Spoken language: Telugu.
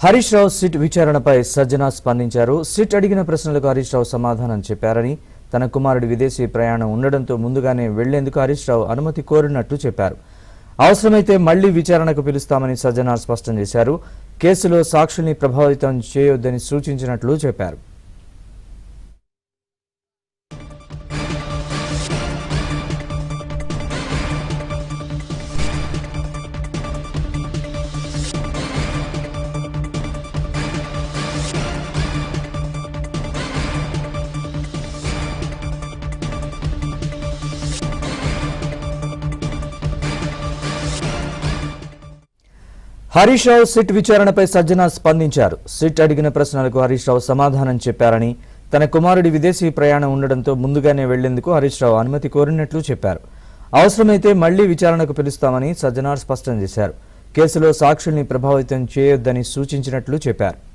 హరీష్ రావు సిట్ విచారణపై సజ్జన స్పందించారు. సిట్ అడిగిన ప్రశ్నలకు హరీష్ రావు సమాధానం చెప్పారని, తన కుమారుడి విదేశీ ప్రయాణం ఉండడంతో ముందుగానే వెళ్లేందుకు హరీష్ రావు అనుమతి కోరినట్టు చెప్పారు. అవసరమైతే మళ్లీ విచారణకు పిలుస్తామని సజ్జన స్పష్టం చేశారు. కేసులో సాక్షుల్ని ప్రభావితం చేయొద్దని సూచించినట్లు చెప్పారు. హరీష్ రావు సిట్ విచారణపై సజ్జన స్పందించారు. సిట్ అడిగిన ప్రశ్నలకు హరీష్ రావు సమాధానం చెప్పారని, తన కుమారుడి విదేశీ ప్రయాణం ఉండడంతో ముందుగానే వెళ్లేందుకు హరీష్ రావు అనుమతి కోరినట్లు చెప్పారు. అవసరమైతే మళ్లీ విచారణకు పిలుస్తామని సజ్జన స్పష్టం చేశారు. కేసులో సాక్షుల్ని ప్రభావితం చేయొద్దని సూచించినట్లు చెప్పారు.